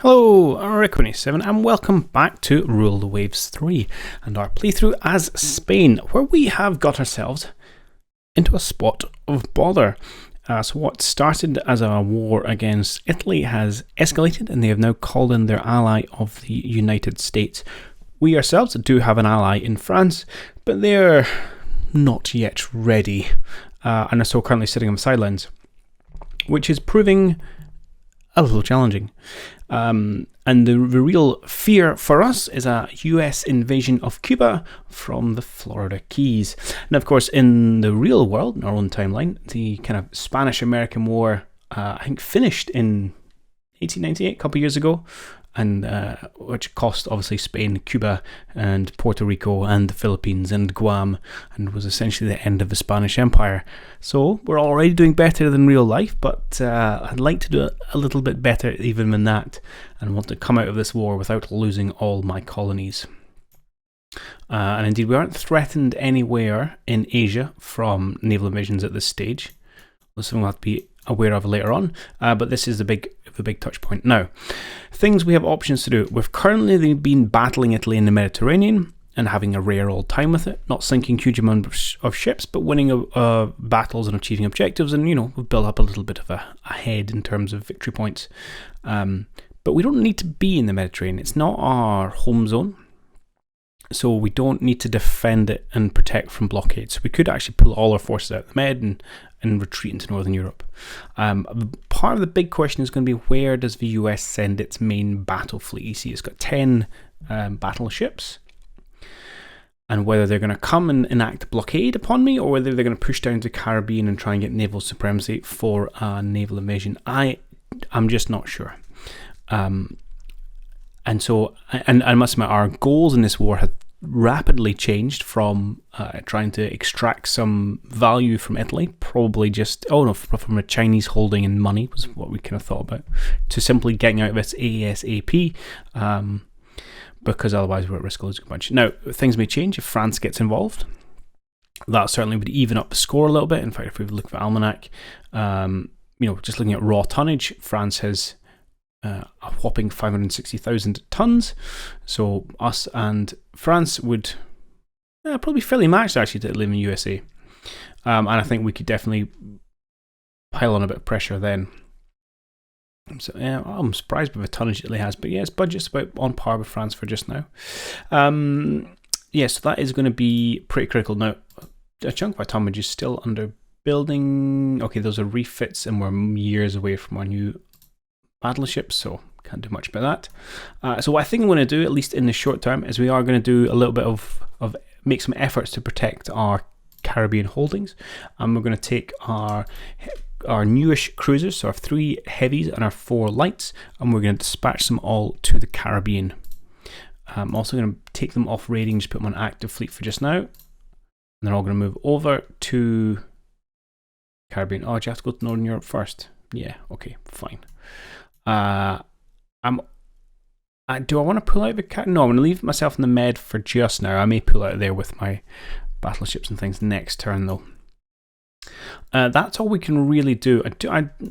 Hello, Rick27 and welcome back to Rule the Waves 3 and our playthrough as Spain, where we have got ourselves into a spot of bother. So what started as a war against Italy has escalated and they have now called in their ally of the United States. We ourselves do have an ally in France, but they're not yet ready and are so currently sitting on the sidelines, which is proving a little challenging. And the real fear for us is a US invasion of Cuba from the Florida Keys. Now, of course, in the real world, in our own timeline, the kind of Spanish-American War, I think, finished in 1898, a couple of years ago, and which cost, obviously, Spain, Cuba, and Puerto Rico, and the Philippines, and Guam, and was essentially the end of the Spanish Empire. So we're already doing better than real life, but I'd like to do a little bit better even than that, and want to come out of this war without losing all my colonies. And indeed, we aren't threatened anywhere in Asia from naval invasions at this stage. That's something we'll have to be aware of later on, but this is the big touch point. Now, things we have options to do. We've currently been battling Italy in the Mediterranean and having a rare old time with it, not sinking huge amounts of ships, but winning battles and achieving objectives, and we've built up a little bit of a head in terms of victory points. But we don't need to be in the Mediterranean. It's not our home zone, so we don't need to defend it and protect from blockades. We could actually pull all our forces out of the Med and retreat into Northern Europe. Part of the big question is going to be, where does the US send its main battle fleet? You see, it's got 10 battleships, and whether they're going to come and enact a blockade upon me, or whether they're going to push down to the Caribbean and try and get naval supremacy for a naval invasion, I'm just not sure. And so, and I must admit, our goals in this war have rapidly changed from trying to extract some value from Italy, probably just, from a Chinese holding in money was what we kind of thought about, to simply getting out of this ASAP, because otherwise we're at risk of losing a bunch. Now, things may change if France gets involved. That certainly would even up the score a little bit. In fact, if we look at the Almanac, just looking at raw tonnage, France has a whopping 560,000 tons. So us and France would probably be fairly matched actually to Italy and the USA. And I think we could definitely pile on a bit of pressure then. So yeah, I'm surprised with the tonnage Italy has, but yeah, its budget's about on par with France for just now. So that is going to be pretty critical. Now, a chunk of our tonnage is still under building. Okay, those are refits, and we're years away from our new battleships, so can't do much about that. So what I think I'm going to do, at least in the short term, is we are going to do a little bit of make some efforts to protect our Caribbean holdings, and we're going to take our newish cruisers, so our 3 heavies and our 4 lights, and we're going to dispatch them all to the Caribbean. I'm also going to take them off raiding, just put them on active fleet for just now, and they're all going to move over to Caribbean. Oh, do you have to go to Northern Europe first? Yeah, okay, fine. Do I want to pull out the No, I'm going to leave myself in the Med for just now. I may pull out of there with my battleships and things next turn, though. That's all we can really do.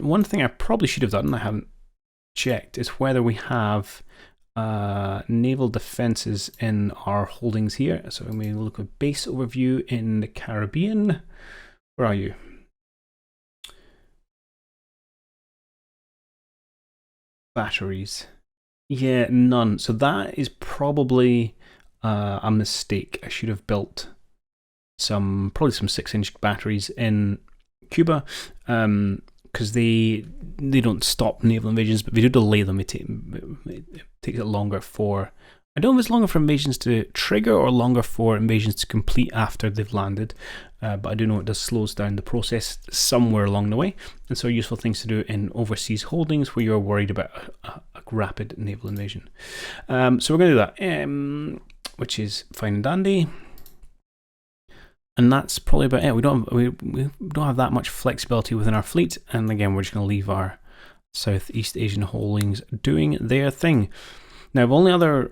One thing I probably should have done, and I haven't checked, is whether we have naval defenses in our holdings here. So I'm going to look at base overview in the Caribbean. Where are you? Batteries. Yeah, none. So that is probably a mistake. I should have built probably some 6-inch batteries in Cuba, because they don't stop naval invasions, but they do delay them. It takes it longer for, I don't know if it's longer for invasions to trigger or longer for invasions to complete after they've landed, but I do know it does slows down the process somewhere along the way, and so useful things to do in overseas holdings where you're worried about a rapid naval invasion. So we're going to do that, which is fine and dandy. And that's probably about it. We don't have that much flexibility within our fleet, and again, we're just going to leave our Southeast Asian holdings doing their thing. Now, the only other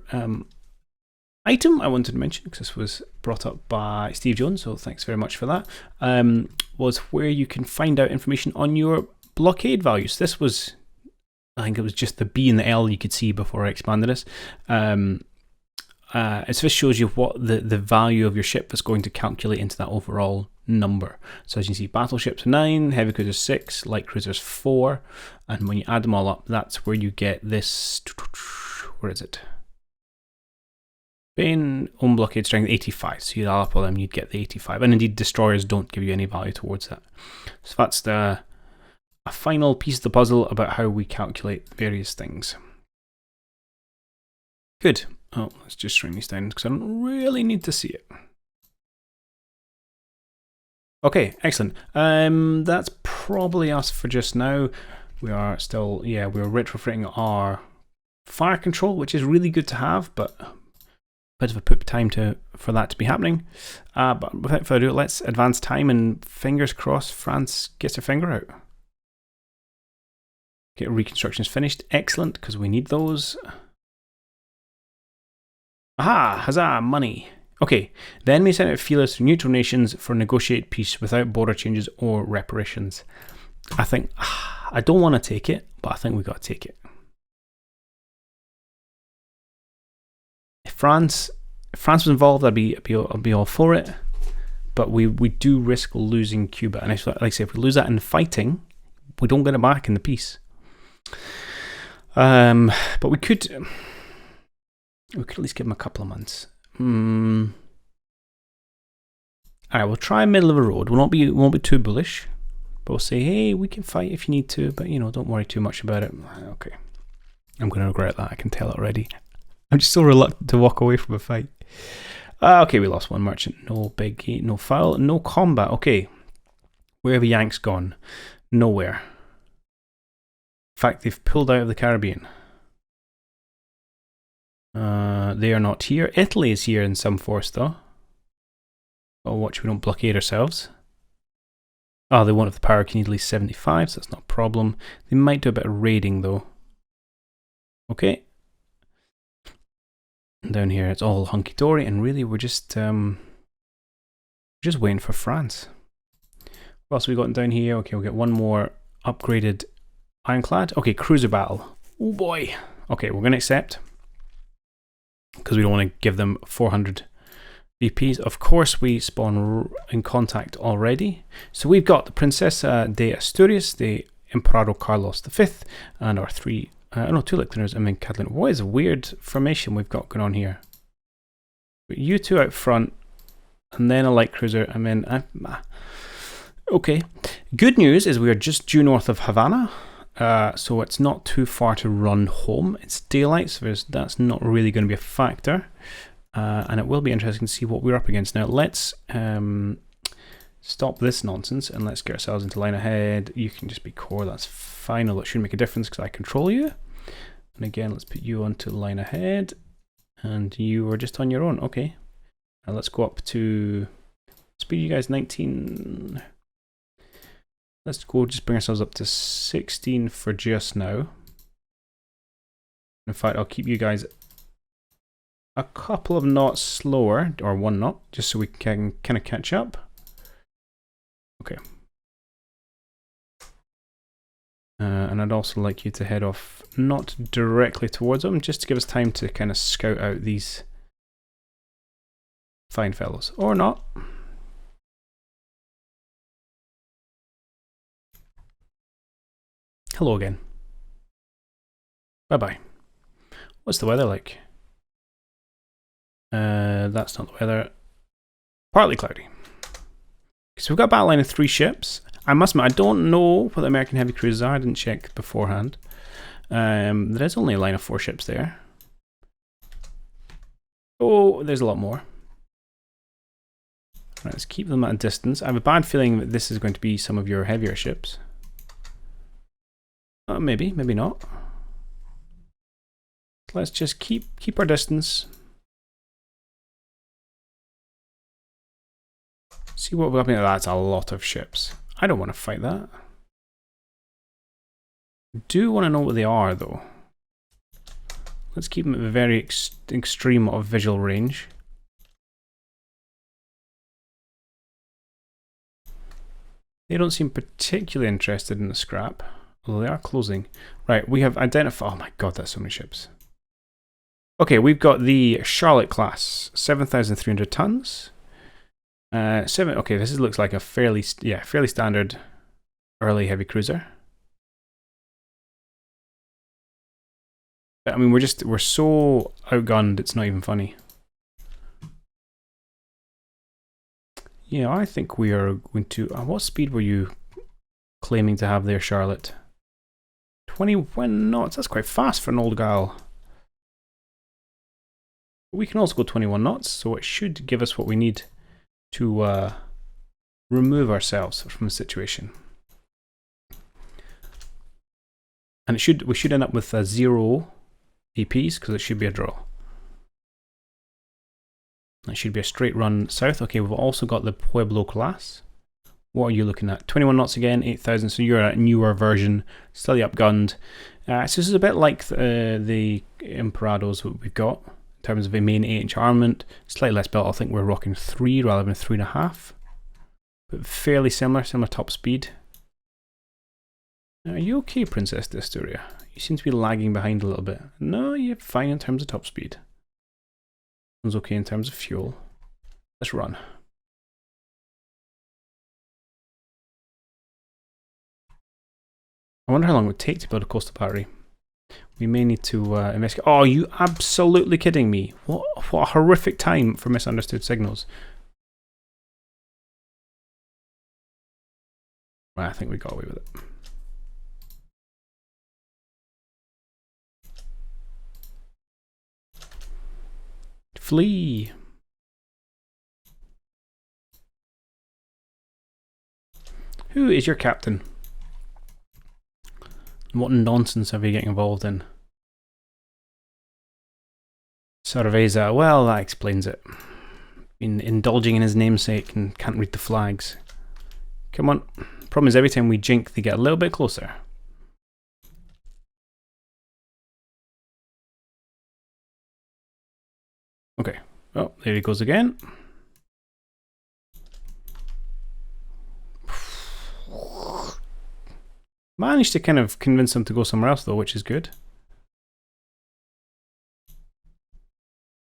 item I wanted to mention, because this was brought up by Steve Jones, so thanks very much for that, was where you can find out information on your blockade values. This was I think it was just the B and the L you could see before I expanded this. This shows you what the value of your ship is going to calculate into that overall number. So as you can see, battleships 9, heavy cruisers 6, light cruisers 4, and when you add them all up, that's where you get this. Where is it? Spain, home blockade strength 85. So you'd add up all them, you'd get the 85. And indeed, destroyers don't give you any value towards that. So that's a final piece of the puzzle about how we calculate various things. Good. Oh, let's just shrink these down because I don't really need to see it. Okay, excellent. That's probably us for just now. We are still, we're retrofitting our fire control, which is really good to have, but a bit of a poop time for that to be happening. But without further ado, let's advance time and fingers crossed France gets her finger out. Get reconstructions finished. Excellent, because we need those. Aha! Huzzah! Money! Okay, the enemy sent out feelers to neutral nations for negotiate peace without border changes or reparations. I think, I don't want to take it, but I think we got to take it. If France was involved, I'd be all for it. But we do risk losing Cuba, and like I say, if we lose that in fighting, we don't get it back in the peace. But we could at least give them a couple of months. Alright, we'll try middle of the road. Won't be too bullish, but we'll say, hey, we can fight if you need to, but don't worry too much about it. Okay, I'm going to regret that. I can tell already. I'm just so reluctant to walk away from a fight. Okay, we lost one merchant. No biggie, no foul, no combat. Okay, where have the Yanks gone? Nowhere. In fact, they've pulled out of the Caribbean. They are not here. Italy is here in some force, though. Oh, watch we don't blockade ourselves. Oh, they won't have the power. Can need at least 75, so that's not a problem. They might do a bit of raiding, though. Okay. And down here, it's all hunky-dory, and really, we're just waiting for France. What else have we got down here? Okay, we'll get one more upgraded ironclad. Okay, cruiser battle. Oh boy. Okay, we're going to accept, because we don't want to give them 400 VPs. Of course, we spawn in contact already. So we've got the Princesa de Asturias, the Emperor Carlos V, and our two lieutenants. I mean, Catalan. What is a weird formation we've got going on here? You two out front, and then a light cruiser. I mean, okay. Good news is we are just due north of Havana. So it's not too far to run home. It's daylight, so that's not really going to be a factor. And it will be interesting to see what we're up against. Now, let's stop this nonsense and let's get ourselves into line ahead. You can just be core, that's fine. Although it shouldn't make a difference because I control you. And again, let's put you onto line ahead. And you are just on your own. Okay. Now let's go up to speed you guys 19. Let's go just bring ourselves up to 16 for just now. In fact, I'll keep you guys a couple of knots slower, or 1 knot, just so we can kind of catch up. Okay. And I'd also like you to head off not directly towards them, just to give us time to kind of scout out these fine fellows. Or not. Hello again. Bye-bye. What's the weather like? That's not the weather. Partly cloudy. So we've got a battle line of 3 ships. I must admit, I don't know what the American heavy cruisers are. I didn't check beforehand. There is only a line of 4 ships there. Oh, there's a lot more. Right, let's keep them at a distance. I have a bad feeling that this is going to be some of your heavier ships. Maybe, maybe not. Let's just keep our distance. See what we're up against. That's a lot of ships. I don't want to fight that. Do want to know what they are, though. Let's keep them at the very extreme of visual range. They don't seem particularly interested in the scrap. Although they are closing. Right, we have identified... Oh my god, that's so many ships. Okay, we've got the Charlotte class, 7,300 tons. Okay, this looks like a fairly standard early heavy cruiser. I mean, we're so outgunned, it's not even funny. Yeah, I think we are going to... what speed were you claiming to have there, Charlotte? 21 knots, that's quite fast for an old gal. We can also go 21 knots, so it should give us what we need to remove ourselves from the situation. And we should end up with 0 APs, because it should be a draw. That should be a straight run south. Okay, we've also got the Pueblo class. What are you looking at? 21 knots again, 8,000, so you're a newer version, still outgunned. So this is a bit like the Imperados that we've got, in terms of a main 8-inch armament. Slightly less built, I think we're rocking 3 rather than 3.5. But fairly similar top speed. Are you okay, Princess Disturia? You seem to be lagging behind a little bit. No, you're fine in terms of top speed. It's okay in terms of fuel. Let's run. I wonder how long it would take to build a coastal battery. We may need to investigate. Oh, are you absolutely kidding me? What a horrific time for misunderstood signals. Right, I think we got away with it. Flee! Who is your captain? What nonsense are we getting involved in? Cerveza, well, that explains it. Been indulging in his namesake and can't read the flags. Come on. Problem is, every time we jink, they get a little bit closer. Okay. Oh, there he goes again. Managed to kind of convince him to go somewhere else though, which is good.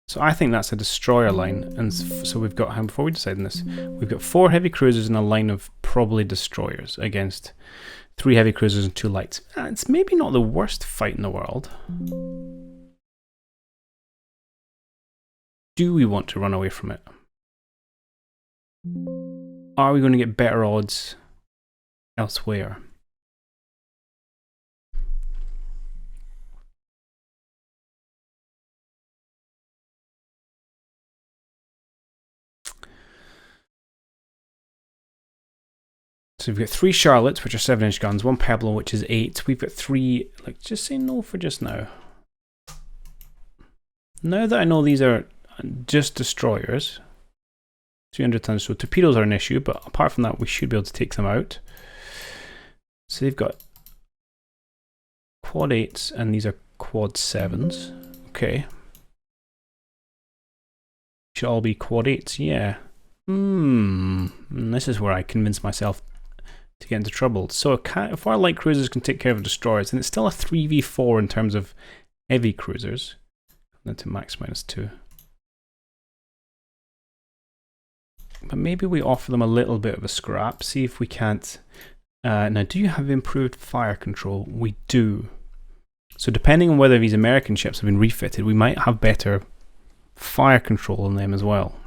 So I think that's a destroyer line, and so we've got, before we decide on this, we've got 4 heavy cruisers and a line of probably destroyers against 3 heavy cruisers and 2 lights. It's maybe not the worst fight in the world. Do we want to run away from it? Are we going to get better odds elsewhere? So we've got 3 Charlottes, which are 7-inch guns, 1 Pueblo, which is 8. We've got 3, like, just say no for just now. Now that I know these are just destroyers, 300 tons, so torpedoes are an issue, but apart from that, we should be able to take them out. So they've got quad 8s, and these are quad 7s. Okay. Should all be quad 8s, yeah. This is where I convince myself to get into trouble. So if our light cruisers can take care of destroyers, then it's still a 3v4 in terms of heavy cruisers. Then to max -2. But maybe we offer them a little bit of a scrap, see if we can't... now, do you have improved fire control? We do. So depending on whether these American ships have been refitted, we might have better fire control on them as well.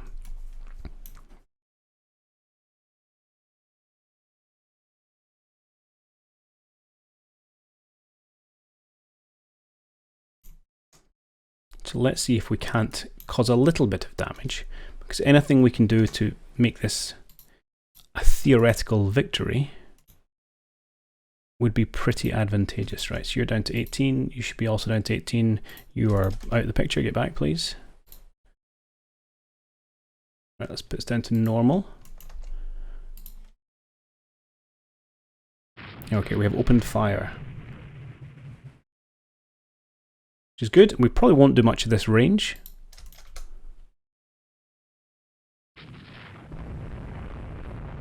So let's see if we can't cause a little bit of damage, because anything we can do to make this a theoretical victory would be pretty advantageous. Right, so you're down to 18, you should be also down to 18. You are out of the picture, get back please. Right, let's put this down to normal. Okay, we have opened fire, which is good. We probably won't do much of this range.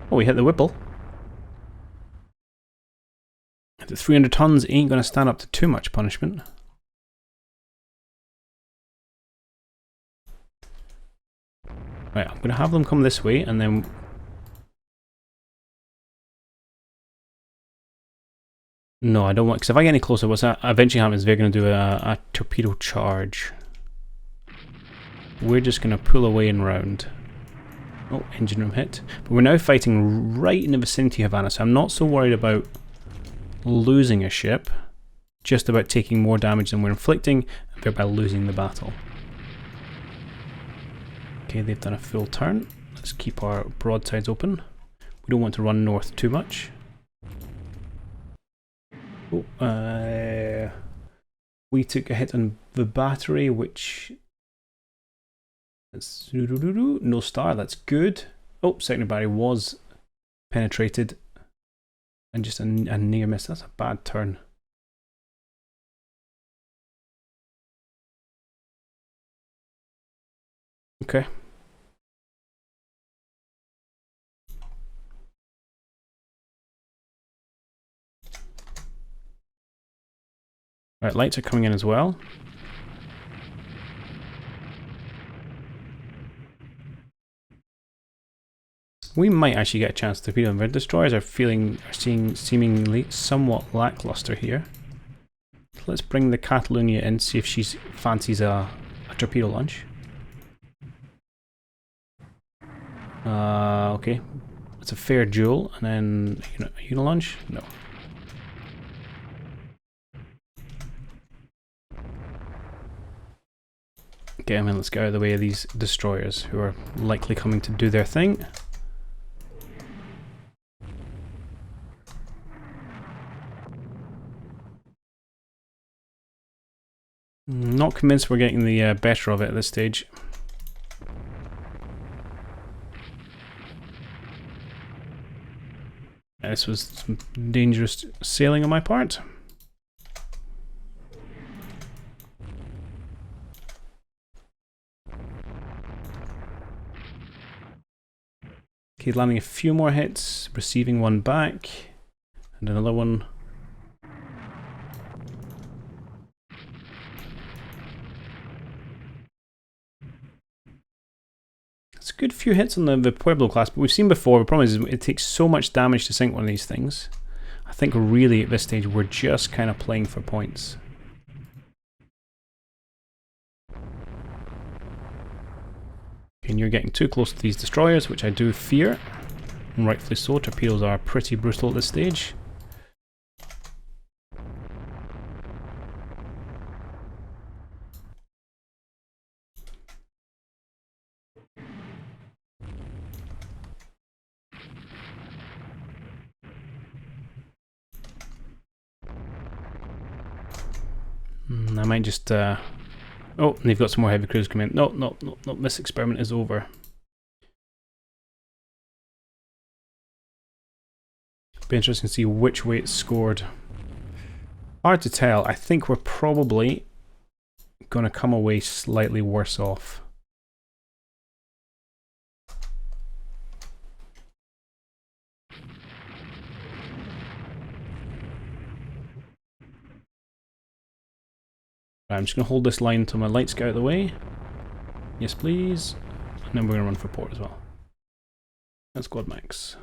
Oh, we hit the Whipple. The 300 tons ain't going to stand up to too much punishment. Right, I'm going to have them come this way, and then... No, I don't want... Because if I get any closer, what's that eventually happens, they're going to do a torpedo charge. We're just going to pull away and round. Oh, engine room hit. But we're now fighting right in the vicinity of Havana, so I'm not so worried about losing a ship. Just about taking more damage than we're inflicting, and thereby losing the battle. Okay, they've done a full turn. Let's keep our broadsides open. We don't want to run north too much. Oh, we took a hit on the battery, which... That's no star, that's good. Oh, secondary battery was penetrated. And just a near miss. That's a bad turn. Okay. Right, lights are coming in as well. We might actually get a chance to torpedo them. Their destroyers are seemingly somewhat lackluster here. So let's bring the Catalunya in, see if she fancies a torpedo launch. Okay, it's a fair duel, and then a unilaunch? No. Okay, let's get out of the way of these destroyers who are likely coming to do their thing. Not convinced we're getting the better of it at this stage. This was some dangerous sailing on my part. Okay, landing a few more hits, receiving one back, and another one. It's a good few hits on the Pueblo class, but we've seen before, the problem is it takes so much damage to sink one of these things. I think really at this stage we're just kind of playing for points. And you're getting too close to these destroyers, which I do fear. And rightfully so, torpedoes are pretty brutal at this stage. I might just... Oh, and they've got some more heavy crews coming in. No, this experiment is over. Be interesting to see which way it's scored. Hard to tell. I think we're probably going to come away slightly worse off. Right, I'm just going to hold this line until my lights get out of the way. Yes, please. And then we're going to run for port as well. That's Squad Max.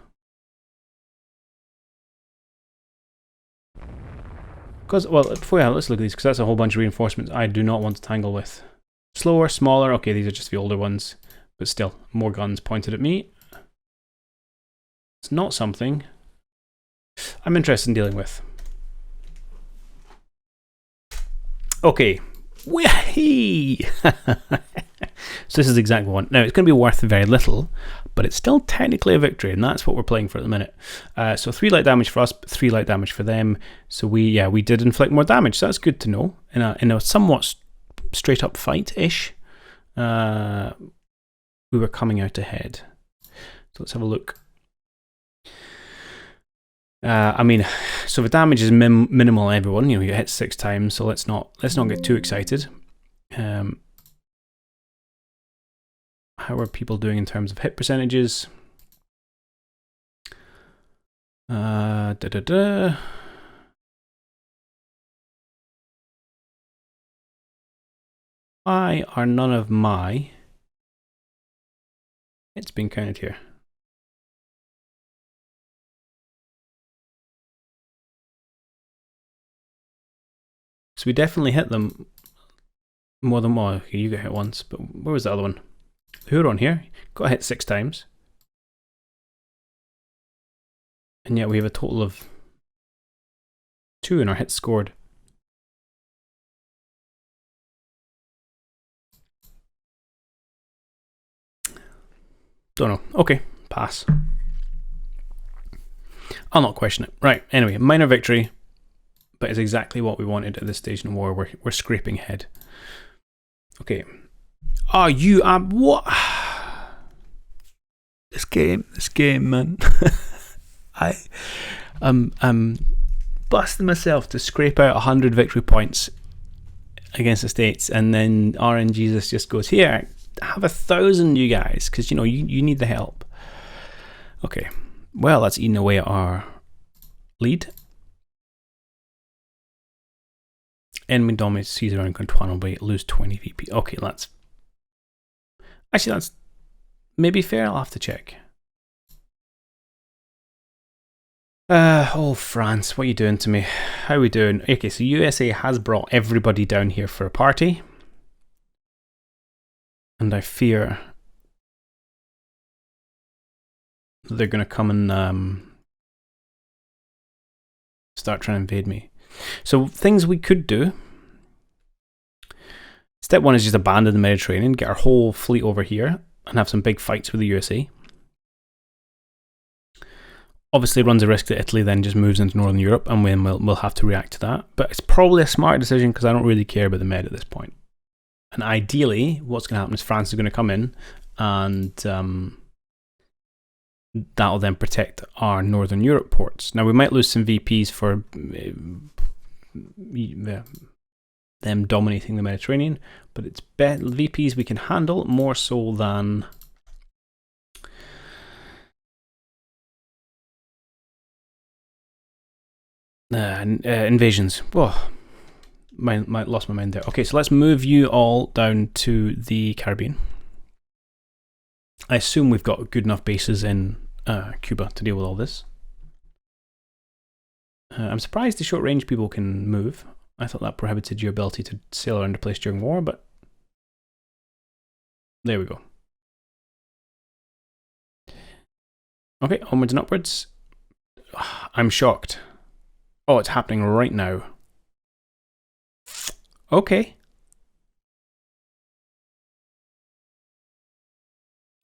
Because, well, before let's look at these, because that's a whole bunch of reinforcements I do not want to tangle with. Slower, smaller, okay, these are just the older ones. But still, more guns pointed at me. It's not something I'm interested in dealing with. Okay, whee! So this is exactly one. Now it's going to be worth very little, but it's still technically a victory, and that's what we're playing for at the minute. So 3 light damage for us, 3 light damage for them. So we did inflict more damage. So that's good to know. In a somewhat straight up fight-ish, we were coming out ahead. So let's have a look. I mean, so the damage is minimal on everyone. You get hit 6 times, so let's not get too excited. How are people doing in terms of hit percentages? Why are none of my hits being counted here? So we definitely hit them more than one. Okay, you got hit once, but where was the other one? Who are on here? Got hit 6 times. And yet we have a total of 2 in our hits scored. Don't know. Okay, pass. I'll not question it. Right, anyway, minor victory, but it's exactly what we wanted at this stage in the war. We're scraping ahead. Okay. Oh, you what? This game, man. I'm busting myself to scrape out 100 victory points against the States, and then RNGesus just goes, here, have 1,000, you guys, because you know you need the help. Okay, well, that's eating away at our lead. Enemy dominates seas around Guantanamo, lose 20 VP. Okay, that's maybe fair. I'll have to check. Oh, France, what are you doing to me? How are we doing? Okay, so USA has brought everybody down here for a party. And I fear that they're going to come and start trying to invade me. So things we could do. Step 1 is just abandon the Mediterranean, get our whole fleet over here, and have some big fights with the USA. Obviously runs a risk that Italy then just moves into Northern Europe, and we'll have to react to that. But it's probably a smart decision because I don't really care about the Med at this point. And ideally, what's going to happen is France is going to come in, and that'll then protect our Northern Europe ports. Now, we might lose some VPs for them dominating the Mediterranean, but it's VPs we can handle more so than invasions. Whoa, lost my mind there. Okay, so let's move you all down to the Caribbean. I assume we've got good enough bases in Cuba to deal with all this. I'm surprised the short range people can move. I thought that prohibited your ability to sail around a place during war, but there we go. Okay, onwards and upwards. I'm shocked. Oh, it's happening right now. Okay.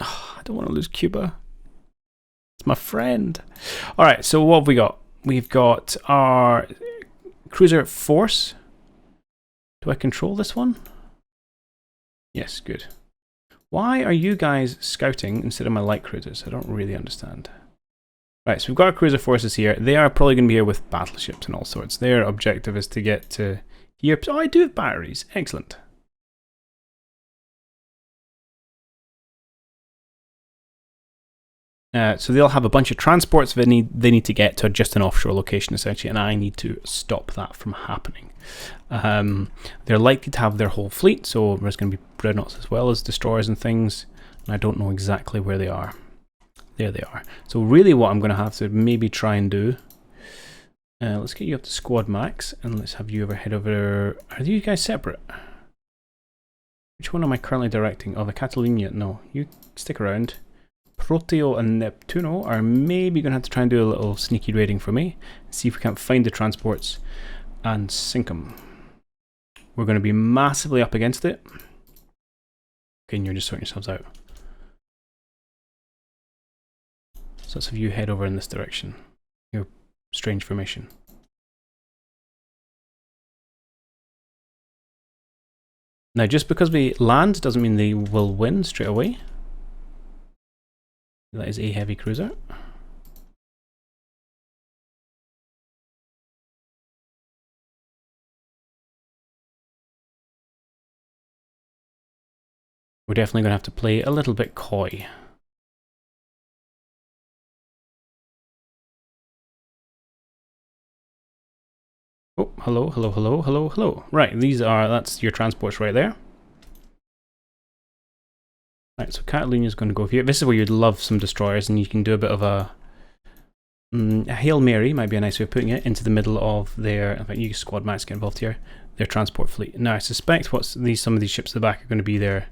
Oh, I don't want to lose Cuba. It's my friend. All right, so what have we got? We've got our cruiser force. Do I control this one? Yes, good. Why are you guys scouting instead of my light cruisers? I don't really understand. Right, so we've got our cruiser forces here. They are probably going to be here with battleships and all sorts. Their objective is to get to here. Oh, I do have batteries. Excellent. So they'll have a bunch of transports they need to get to just an offshore location, essentially, and I need to stop that from happening. They're likely to have their whole fleet, so there's going to be dreadnoughts as well as destroyers and things, and I don't know exactly where they are. There they are. So really what I'm going to have to maybe try and do, let's get you up to squad max, and let's have you head over. Are you guys separate? Which one am I currently directing? Oh, the Catalunya. No, you stick around. Proteo and Neptuno are maybe going to have to try and do a little sneaky raiding for me. See if we can't find the transports and sink them. We're going to be massively up against it. Okay, and you're just sorting yourselves out. So let's have you head over in this direction. Your strange formation. Now, just because we land doesn't mean they will win straight away. That is a heavy cruiser. We're definitely going to have to play a little bit coy. Oh, hello, hello, hello, hello, hello. Right, that's your transports right there. Right, so Catalunya is going to go here. This is where you'd love some destroyers, and you can do a bit of a Hail Mary, might be a nice way of putting it, into the middle of their, in fact you squad max get involved here, their transport fleet. Now I suspect some of these ships at the back are going to be their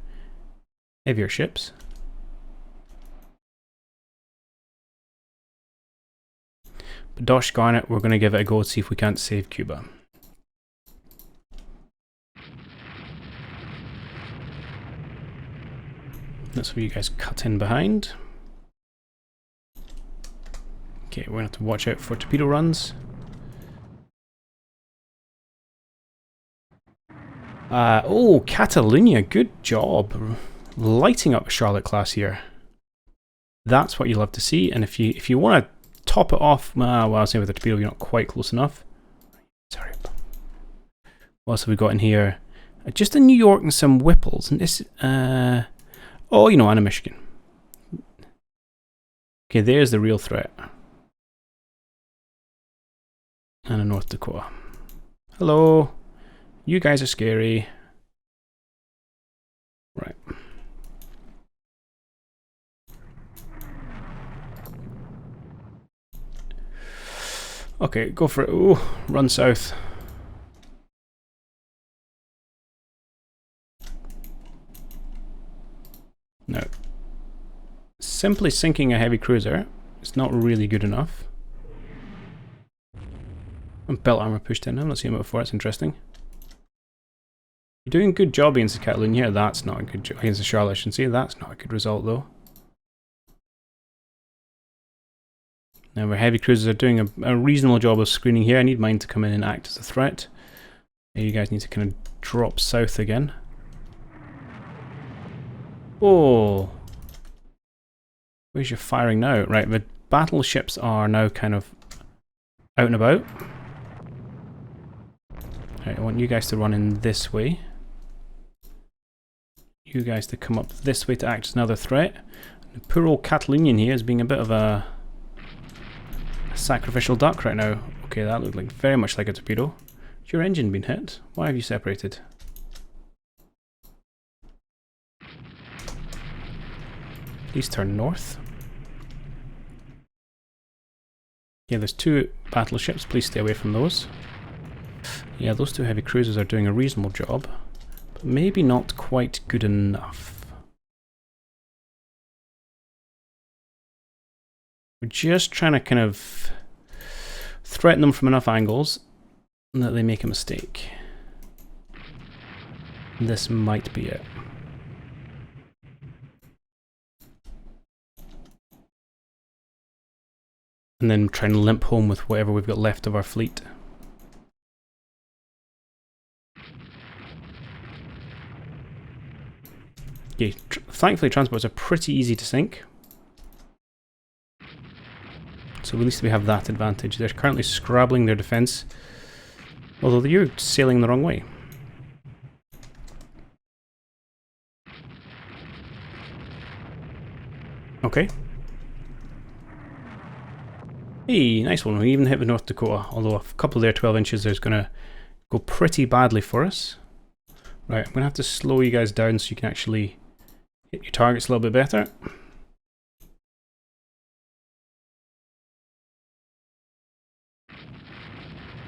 heavier ships. But Dosh Garnet, we're going to give it a go and see if we can't save Cuba. That's where you guys cut in behind. Okay, we're going to have to watch out for torpedo runs. Oh, Catalunya, good job. Lighting up Charlotte class here. That's what you love to see. And if you want to top it off, well, I was saying with the torpedo, you're not quite close enough. Sorry. What else have we got in here? Just a New York and some Whipples. And this, oh, you know, and a Michigan. Okay, there's the real threat. And a North Dakota. Hello. You guys are scary. Right. Okay, go for it. Ooh, run south. No. Simply sinking a heavy cruiser is not really good enough. And belt armor pushed in. I've not seen it before, that's interesting. You're doing a good job against the Catalunya. That's not a good job. Against the Charlotte, I shouldn't say. That's not a good result, though. Now, our heavy cruisers are doing a reasonable job of screening here. I need mine to come in and act as a threat. Now you guys need to kind of drop south again. Oh! Where's your firing now? Right, the battleships are now kind of out and about. Right, I want you guys to run in this way. You guys to come up this way to act as another threat. The poor old Catalunian here is being a bit of a sacrificial duck right now. Okay, that looked like very much like a torpedo. Has your engine been hit? Why have you separated? Please turn north. Yeah, there's two battleships. Please stay away from those. Yeah, those two heavy cruisers are doing a reasonable job, but maybe not quite good enough. We're just trying to kind of threaten them from enough angles that they make a mistake. This might be it. And then try and limp home with whatever we've got left of our fleet. Okay, thankfully transports are pretty easy to sink. So at least we have that advantage. They're currently scrabbling their defense, although you're sailing the wrong way. Okay. Hey, nice one. We even hit the North Dakota, although a couple of their 12 inches is going to go pretty badly for us. Right, I'm going to have to slow you guys down so you can actually hit your targets a little bit better.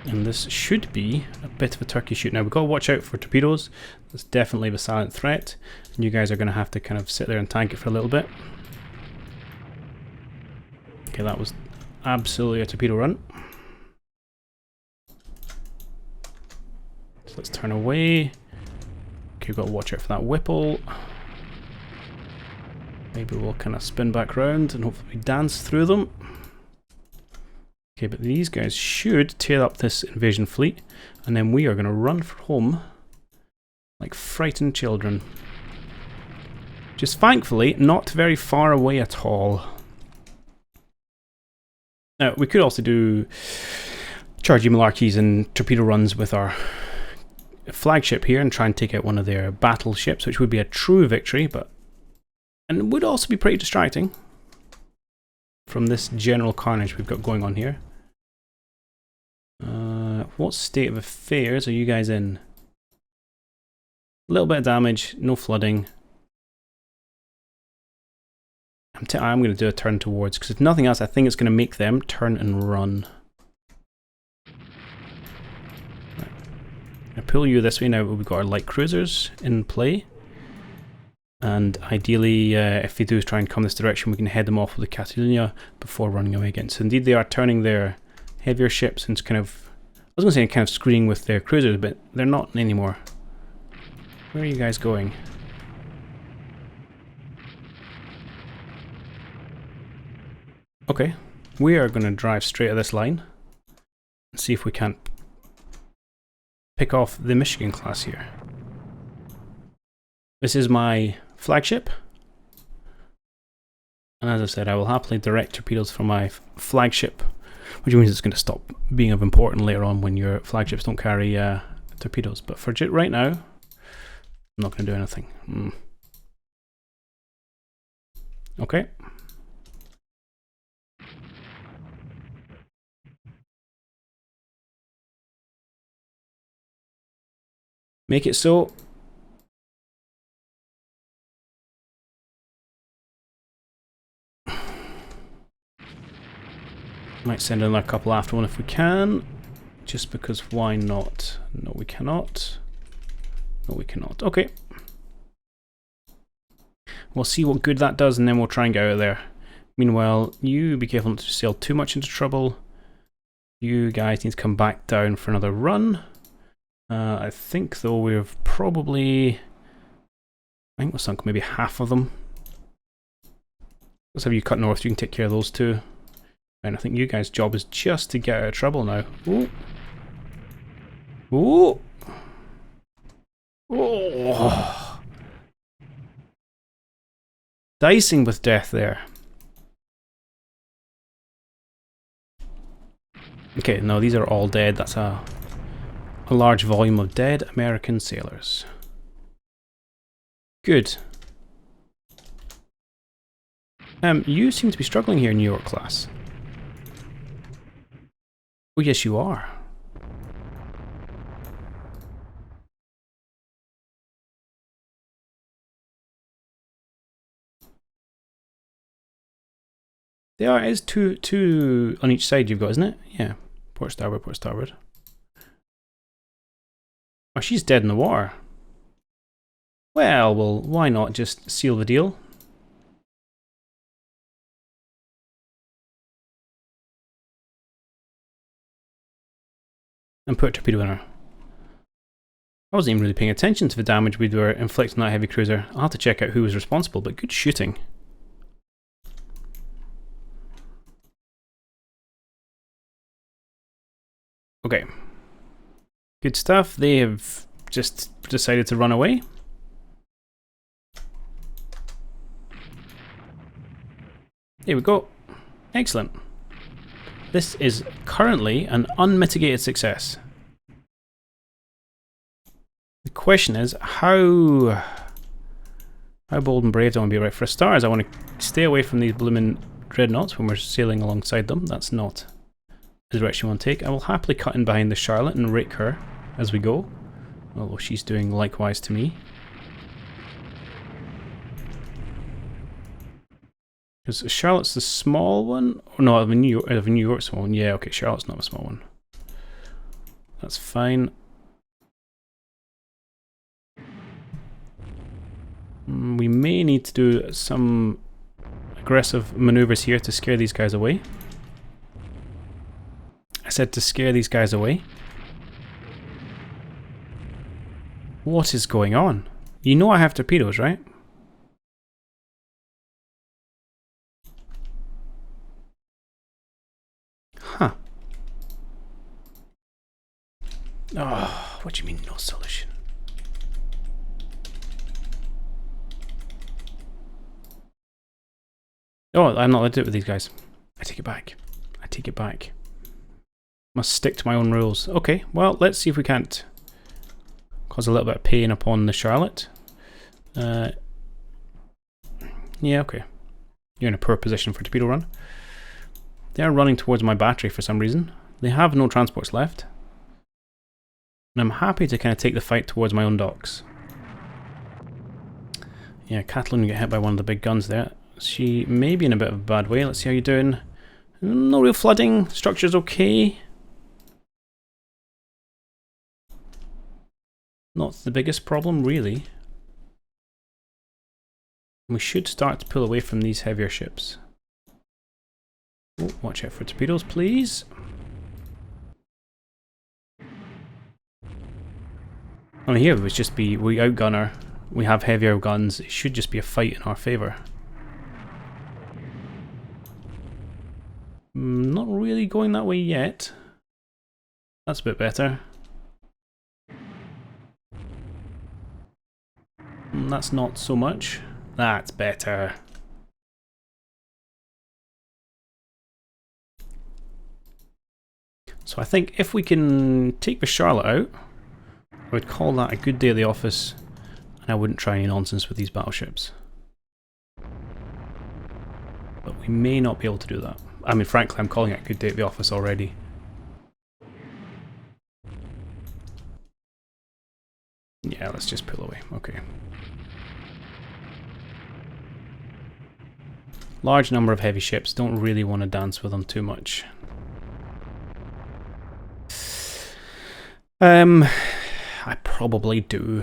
And this should be a bit of a turkey shoot. Now we've got to watch out for torpedoes. That's definitely the silent threat. And you guys are going to have to kind of sit there and tank it for a little bit. Okay, that was absolutely a torpedo run. So let's turn away. Okay, we've got to watch out for that Whipple. Maybe we'll kind of spin back round and hopefully dance through them. Okay, but these guys should tear up this invasion fleet, and then we are going to run for home like frightened children. Just thankfully not very far away at all. Now, we could also do chargey malarkeys and torpedo runs with our flagship here and try and take out one of their battleships, which would be a true victory, and would also be pretty distracting from this general carnage we've got going on here. What state of affairs are you guys in? A little bit of damage, no flooding. I'm going to do a turn towards, because if nothing else, I think it's going to make them turn and run. I pull you this way now. We've got our light cruisers in play, and ideally, if they do try and come this direction, we can head them off with the Catalunya before running away again. So indeed, they are turning their heavier ships into kind of, I was going to say kind of screening with their cruisers, but they're not anymore. Where are you guys going? Okay, we are going to drive straight at this line and see if we can't pick off the Michigan class here. This is my flagship, and as I said, I will happily direct torpedoes from my flagship, which means it's going to stop being of importance later on when your flagships don't carry torpedoes. But for right now, I'm not going to do anything. Okay. Make it so. Might send in a couple after one if we can. Just because why not? No, we cannot. No, we cannot. Okay. We'll see what good that does and then we'll try and get out of there. Meanwhile, you be careful not to sail too much into trouble. You guys need to come back down for another run. I think though we've probably, I think we've sunk maybe half of them. Let's have you cut north, you can take care of those two. And I think you guys' job is just to get out of trouble now. Ooh. Ooh. Oh. Dicing with death there. Okay, no, these are all dead. That's a large volume of dead American sailors. Good. You seem to be struggling here, New York class. Oh yes, you are. There are, is two on each side you've got, isn't it? Yeah. Port starboard, port starboard. Oh, she's dead in the water. Well, why not just seal the deal? And put a torpedo in her. I wasn't even really paying attention to the damage we were inflicting on that heavy cruiser. I'll have to check out who was responsible, but good shooting. Okay. Good stuff. They have just decided to run away. Here we go. Excellent. This is currently an unmitigated success. The question is, how bold and brave do I want to be? Right, for starters, I want to stay away from these blooming dreadnoughts when we're sailing alongside them. That's not the direction we want to take. I will happily cut in behind the Charlotte and rake her as we go, although she's doing likewise to me. Because Charlotte's the small one? Oh, no, the New York small one. Yeah, okay, Charlotte's not a small one. That's fine. We may need to do some aggressive maneuvers here to scare these guys away. I said to scare these guys away. What is going on? You know I have torpedoes, right? Huh. Oh, what do you mean no solution? Oh, I'm not allowed to do it with these guys. I take it back. I take it back. Must stick to my own rules. Okay, well, let's see if we can't cause a little bit of pain upon the Charlotte. Yeah, okay. You're in a poor position for a torpedo run. They are running towards my battery for some reason. They have no transports left. And I'm happy to kind of take the fight towards my own docks. Yeah, Catalan get hit by one of the big guns there. She may be in a bit of a bad way. Let's see how you're doing. No real flooding. Structure's okay. Not the biggest problem, really. We should start to pull away from these heavier ships. Oh, watch out for torpedoes, please. I mean, here it would just be, we outgun her. We have heavier guns. It should just be a fight in our favour. Not really going that way yet. That's a bit better. That's not so much. That's better. So I think if we can take the Charlotte out, I would call that a good day at the office, and I wouldn't try any nonsense with these battleships. But we may not be able to do that. I mean, frankly, I'm calling it a good day at the office already. Yeah, let's just pull away. Okay. Large number of heavy ships. Don't really want to dance with them too much. I probably do.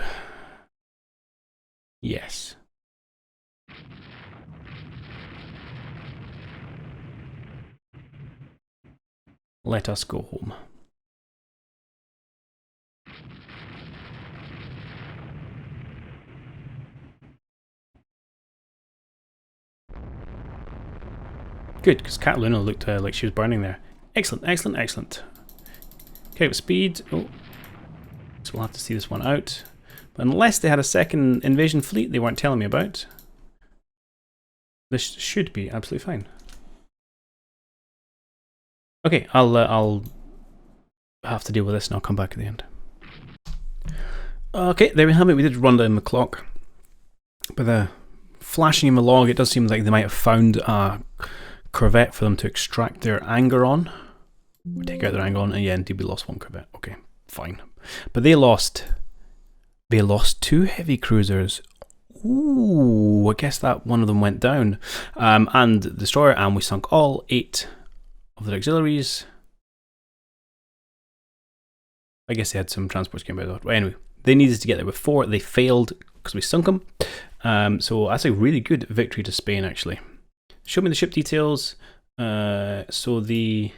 Yes. Let us go home. Good, because Cataluna looked like she was burning there. Excellent, excellent, excellent. Okay, with speed. Oh, so we'll have to see this one out. But unless they had a second invasion fleet they weren't telling me about, this should be absolutely fine. Okay, I'll have to deal with this and I'll come back at the end. Okay, there we have it. We did run down the clock. But flashing in the log, it does seem like they might have found a corvette for them to extract their anger on. Or take out their anger on, and yeah, indeed we lost one corvette. Okay, fine. But they lost 2 heavy cruisers. Ooh, I guess that one of them went down. And the destroyer, and we sunk all 8 of their auxiliaries. I guess they had some transports came out of it. Anyway, they needed to get there with 4. They failed because we sunk them. So that's a really good victory to Spain, actually. Show me the ship details. So the...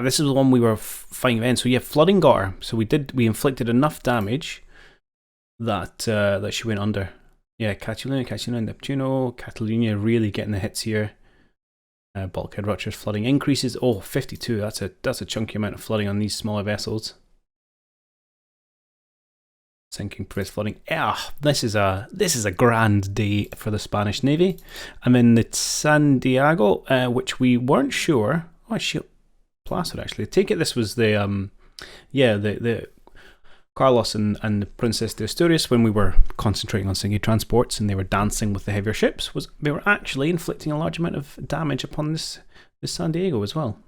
this is the one we were fighting then. So yeah, flooding got her. So we inflicted enough damage that that she went under. Yeah, Cataluna, Neptuno, Catalunya really getting the hits here. Bulkhead ruptures, flooding increases. Oh, 52. That's a chunky amount of flooding on these smaller vessels. Sinking prevents flooding. This is a grand day for the Spanish Navy. And then the San Diego, which we weren't sure. Oh, she plastered actually. I take it this was the the Carlos and the Princess de Asturias, when we were concentrating on sinking transports and they were dancing with the heavier ships, they were actually inflicting a large amount of damage upon this San Diego as well.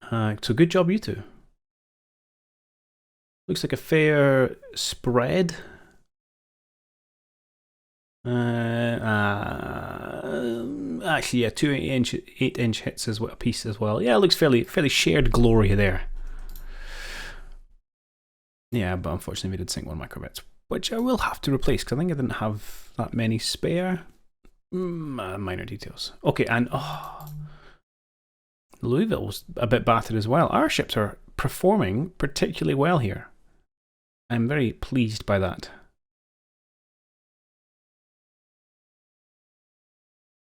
So good job, you two. Looks like a fair spread. Actually, yeah, 2 8-inch hits as well, a piece as well. Yeah, it looks fairly shared glory there. Yeah, but unfortunately we did sink one of my corvettes, which I will have to replace because I think I didn't have that many spare. Minor details. Okay, and Louisville was a bit battered as well. Our ships are performing particularly well here. I'm very pleased by that.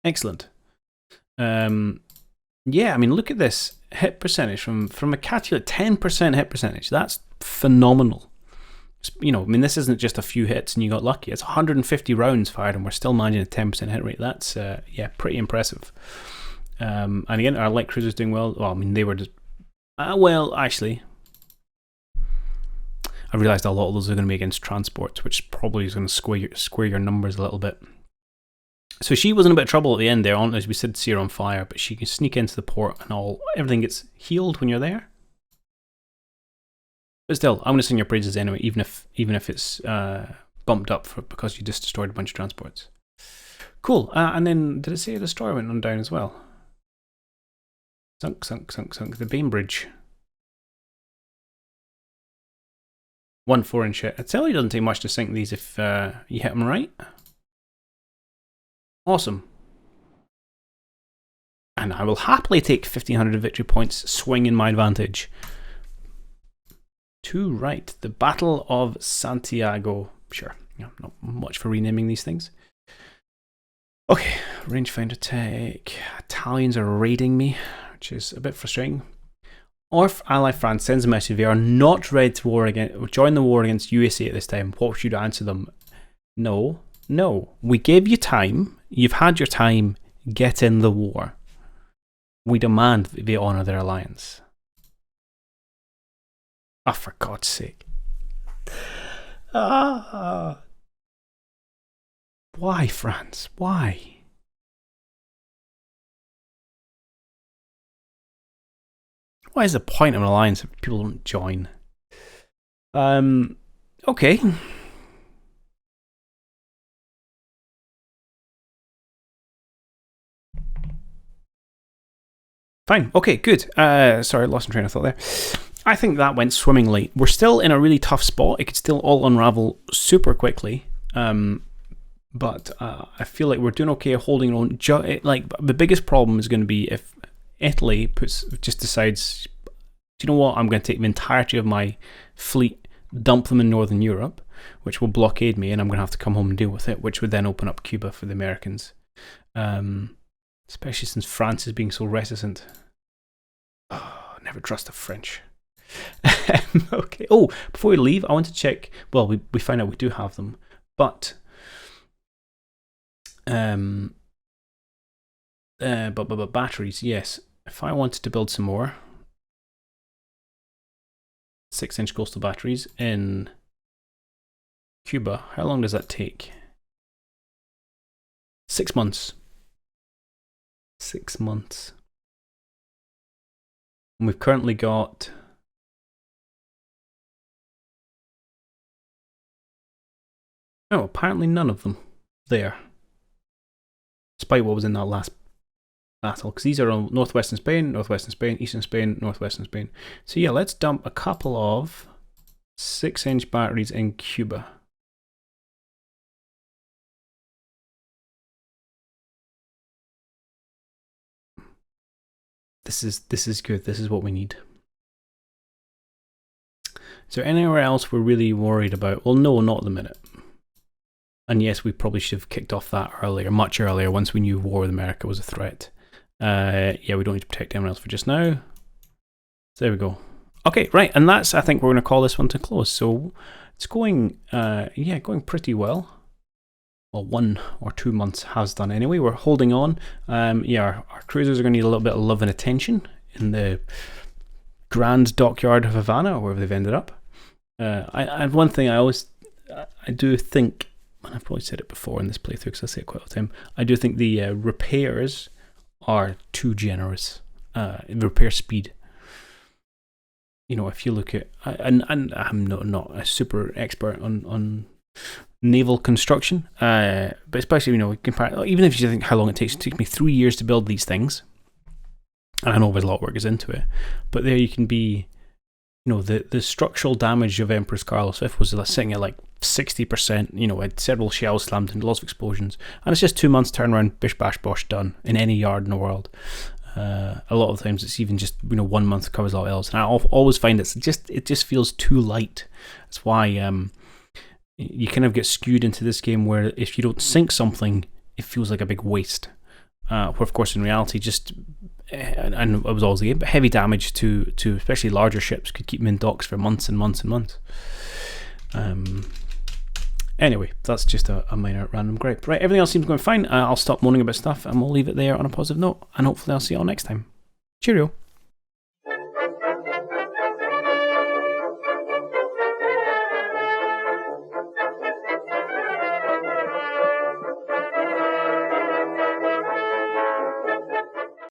Excellent. Yeah, I mean, look at this hit percentage from a Catula, 10% hit percentage. That's phenomenal. You know, I mean, this isn't just a few hits and you got lucky. It's 150 rounds fired and we're still managing a 10% hit rate. That's, yeah, pretty impressive. And again, our light cruisers doing well. Well, I mean, they were just... well, actually, I realised a lot of those are going to be against transports, which probably is going to square your numbers a little bit. So she was in a bit of trouble at the end there, as we said, see her on fire, but she can sneak into the port and everything gets healed when you're there. But still, I'm going to sing your praises anyway, even if it's bumped up because you just destroyed a bunch of transports. Cool. And then, did it say a destroyer went on down as well? Sunk. The Bainbridge. 1 4-inch hit. I tell you, it doesn't take much to sink these if you hit them right. Awesome. And I will happily take 1,500 victory points, swing in my advantage. To right, the Battle of Santiago. Sure, yeah, not much for renaming these things. Okay, rangefinder tech. Italians are raiding me, which is a bit frustrating. Or ally France sends a message they are not ready to join the war against USA at this time. What should you answer them? No. We gave you time. You've had your time. Get in the war. We demand that they honour their alliance. Ah, for God's sake. Why, France? Why? What is the point of an alliance if people don't join? Okay. Fine. Okay, good. Sorry, lost my train of thought there. I think that went swimmingly. We're still in a really tough spot. It could still all unravel super quickly. But I feel like we're doing okay holding our own. Like, the biggest problem is going to be if Italy just decides, do you know what? I'm going to take the entirety of my fleet, dump them in Northern Europe, which will blockade me, and I'm going to have to come home and deal with it, which would then open up Cuba for the Americans. Especially since France is being so reticent. Oh, never trust the French. Okay. Oh, before we leave, I want to check. Well, we find out we do have them, but batteries. Yes. If I wanted to build some more 6-inch coastal batteries in Cuba, how long does that take? 6 months. 6 months. And we've currently got apparently none of them there. Despite what was in that last battle, because these are on northwestern Spain, eastern Spain, northwestern Spain. So yeah, let's dump a couple of 6-inch batteries in Cuba. This is good. This is what we need. Is there anywhere else we're really worried about? Well, no, not at the minute. And yes, we probably should have kicked off that earlier, much earlier, once we knew war with America was a threat. Yeah, we don't need to protect anyone else for just now. So there we go. Okay, right, and that's, I think we're going to call this one to close. So it's going, yeah, going pretty well. Well, 1 or 2 months has done anyway. We're holding on. Yeah, our cruisers are going to need a little bit of love and attention in the Grand Dockyard of Havana, or wherever they've ended up. One thing I do think, and I've probably said it before in this playthrough because I say it quite all the time, I do think the repairs are too generous. The repair speed. You know, if you look at, and I'm not a super expert on naval construction, but especially, you know, compare, even if you think how long it takes me 3 years to build these things, and I know there's a lot of work goes into it, but there you can be, you know, the structural damage of Empress Carlos V was sitting at like 60%, you know, had several shells slammed into lots of explosions, and it's just 2 months turnaround, bish bash bosh, done in any yard in the world. A lot of times it's even just, you know, 1 month covers a lot else, and I always find it just feels too light. That's why you kind of get skewed into this game where if you don't sink something, it feels like a big waste. Where of course in reality, just and it was always the game, but heavy damage to especially larger ships could keep them in docks for months and months and months. Anyway, that's just a minor random gripe. Right, everything else seems going fine. I'll stop moaning about stuff and we'll leave it there on a positive note, and hopefully I'll see you all next time. Cheerio.